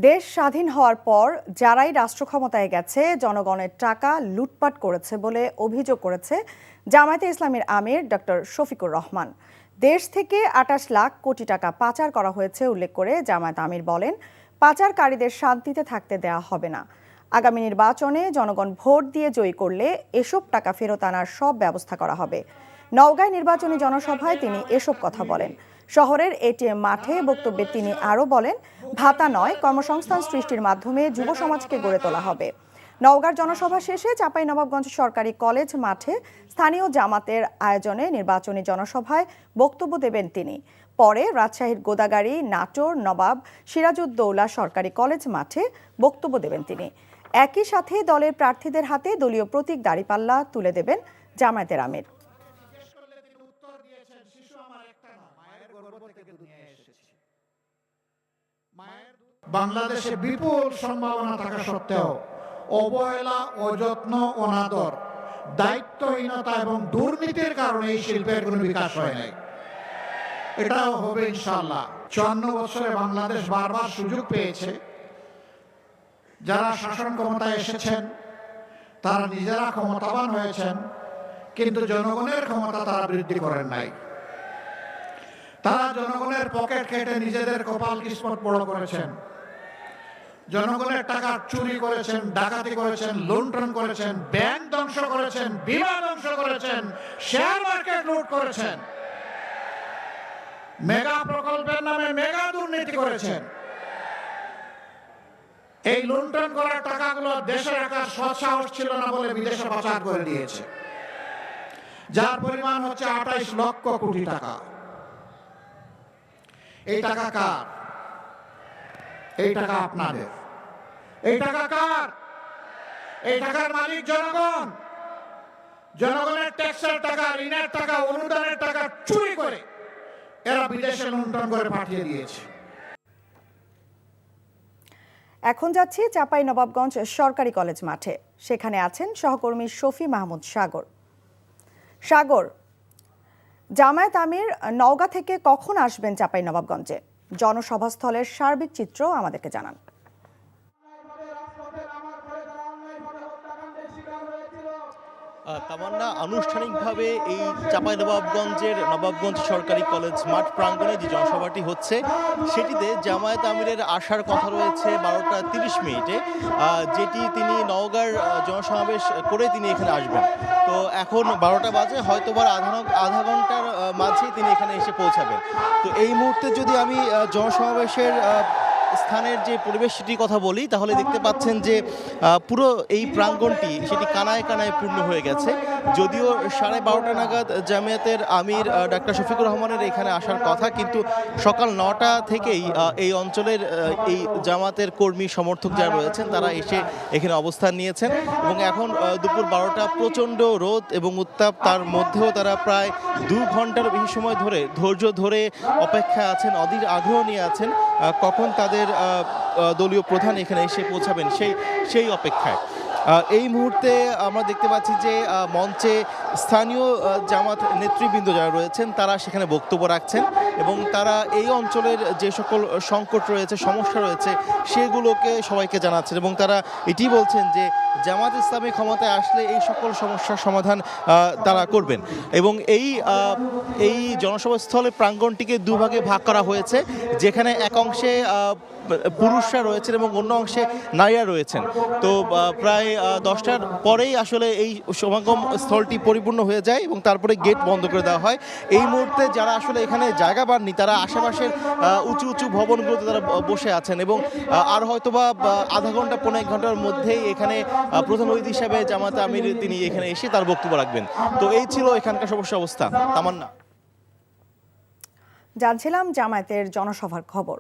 দেশ স্বাধীন হওয়ার পর যারাই রাষ্ট্র ক্ষমতায় গেছে জনগণের টাকা লুটপাট করেছে বলে অভিযোগ করেছে জামায়াতে ইসলামীর আমির ডক্টর শফিকুর রহমান। দেশ থেকে ২৮ লাখ কোটি টাকা পাচার করা হয়েছে উল্লেখ করে জামায়াত আমির বলেন, পাচারকারীদের শান্তিতে থাকতে দেওয়া হবে না। আগামী নির্বাচনে জনগণ ভোট দিয়ে জয়ী করলে এসব টাকা ফেরত আনার সব ব্যবস্থা করা হবে। নওগাঁয় নির্বাচনী জনসভায় তিনি এসব কথা বলেন। শহরের এটিএম মাঠে বক্তব্যে তিনি আরও বলেন, ভাতা নয়, কর্মসংস্থান সৃষ্টির মাধ্যমে যুব সমাজকে গড়ে তোলা হবে। নওগাঁর জনসভা শেষে চাঁপাইনবাবগঞ্জ সরকারি কলেজ মাঠে স্থানীয় জামাতের আয়োজনে নির্বাচনী জনসভায় বক্তব্য দেবেন তিনি। পরে রাজশাহীর গোদাগাড়ী, নাটোর, নবাব সিরাজউদ্দৌলা সরকারি কলেজ মাঠে বক্তব্য দেবেন তিনি। একই সাথে দলের প্রার্থীদের হাতে দলীয় প্রতীক দাঁড়িপাল্লা তুলে দেবেন জামায়াতের আমির। বাংলাদেশে বিপুল সম্ভাবনা থাকা সত্ত্বেও অবহেলা, অযত্ন, অনাদর, দায়িত্বহীনতা এবং দুর্নীতির কারণে এই শিল্পের কোনো বিকাশ হয় নাই। এটাও হবে ইনশাআল্লাহ। ৫৪ বছরে বাংলাদেশ বারবার সুযোগ পেয়েছে। যারা শাসন ক্ষমতায় এসেছেন তারা নিজেরা ক্ষমতাবান হয়েছেন, কিন্তু জনগণের ক্ষমতা তারা বৃদ্ধি করেন নাই। তারা জনগণের পকেট কেটে নিজেদের কপাল কিসমত বড় করেছেন। জনগণের টাকা চুরি করেছেন, ডাকাতি করেছেন, লুণ্ঠন করেছেন, ব্যাংক ধ্বংস করেছেন, বিমা ধ্বংস করেছেন, শেয়ার মার্কেট লুট করেছেন, মেগা প্রকল্পের নামে মেগা দুর্নীতি করেছেন। এই লুণ্ঠন করার টাকাগুলো দেশে রাখার সৎসাহস ছিল না বলে বিদেশে পাচার করে দিয়েছে, যার পরিমাণ হচ্ছে ২৮ লক্ষ কোটি টাকা। এই টাকা কার? এই টাকা আপনাদের। এই টাকা কার? এই টাকার মালিক জনগণ। জনগণের ট্যাক্সের টাকা, ঋণের টাকা, অনুদানের টাকা চুরি করে এরা বিদেশে লুণ্ঠন করে পাঠিয়ে দিয়েছে। এখন যাচ্ছি চাঁপাইনবাবগঞ্জ সরকারি কলেজ মাঠে। সেখানে আছেন সহকর্মী শফি মাহমুদ সাগর। সাগর, জামায়াত আমির নওগাঁ থেকে কখন আসবেন চাঁপাইনবাবগঞ্জে? জনসভাস্থলের সার্বিক চিত্র আমাদেরকে জানান। তামান্না, আনুষ্ঠানিকভাবে এই চাঁপাইনবাবগঞ্জের নবাবগঞ্জ সরকারি কলেজ মাঠ প্রাঙ্গণে যে জনসভাটি হচ্ছে সেটিতে জামায়াত আমিরের আসার কথা রয়েছে 12টা 30 মিনিটে, যেটি তিনি নওগাঁর জনসমাবেশ করে তিনি এখানে আসবেন। তো এখন 12টা বাজে, হয়তো বা আধা ঘন্টার মাঝেই তিনি এখানে এসে পৌঁছাবেন। তো এই মুহূর্তে যদি আমি জনসমাবেশের স্থানের যে পরিবেশটির কথা বলি তাহলে দেখতে পাচ্ছেন যে পুরো এই প্রাঙ্গণটি সেটি কানায় কানায় পূর্ণ হয়ে গেছে। যদিও 12:30 নাগাদ জামায়াতের আমির ডাক্তার শফিকুর রহমানের এখানে আসার কথা, কিন্তু সকাল 9টা থেকেই এই অঞ্চলের এই জামাতের কর্মী সমর্থক যারা রয়েছেন তারা এসে এখানে অবস্থান নিয়েছেন এবং এখন দুপুর 12টা, প্রচণ্ড রোদ এবং উত্তাপ, তার মধ্যেও তারা প্রায় 2 ঘন্টার বেশি সময় ধরে ধৈর্য ধরে অপেক্ষায় আছেন, অধীর আগ্রহ নিয়ে আছেন কখন তাদের দলীয় প্রধান এখানে এসে পৌঁছাবেন সেই অপেক্ষায়। এই মুহূর্তে আমরা দেখতে পাচ্ছি যে মঞ্চে স্থানীয় জামাত নেতৃবৃন্দ যারা রয়েছেন তারা সেখানে বক্তব্য রাখছেন এবং তারা এই অঞ্চলের যে সকল সংকট রয়েছে, সমস্যা রয়েছে সেগুলোকে সবাইকে জানাচ্ছেন এবং তারা এটি বলছেন যে জামাত ইসলামী ক্ষমতায় আসলে এই সকল সমস্যার সমাধান তারা করবেন। এবং এই জনসভাস্থলের প্রাঙ্গণটিকে দুভাগে ভাগ করা হয়েছে, যেখানে এক অংশে পুরুষরা রয়েছেন এবং অন্য অংশে নারীরা রয়েছেন। তো প্রায় 10টার পরেই আসলে এই সমাগম স্থলটি পরিপূর্ণ হয়ে যায় এবং তারপরে গেট বন্ধ করে দেওয়া হয়। এই মুহূর্তে যারা আসলে এখানে জায়গা পাননি তারা আশেপাশের উঁচু উঁচু ভবনগুলোতে তারা বসে আছেন এবং আর হয়তোবা আধা ঘন্টা 1.5 ঘন্টার মধ্যেই এখানে প্রধান অতিথি হিসাবে জামাত আমির তিনি এখানে এসে তার বক্তব্য রাখবেন। তো এই ছিল এখানকার সমস্যা অবস্থা। তামান্না, জানছিলাম জামায়াতের জনসভার খবর।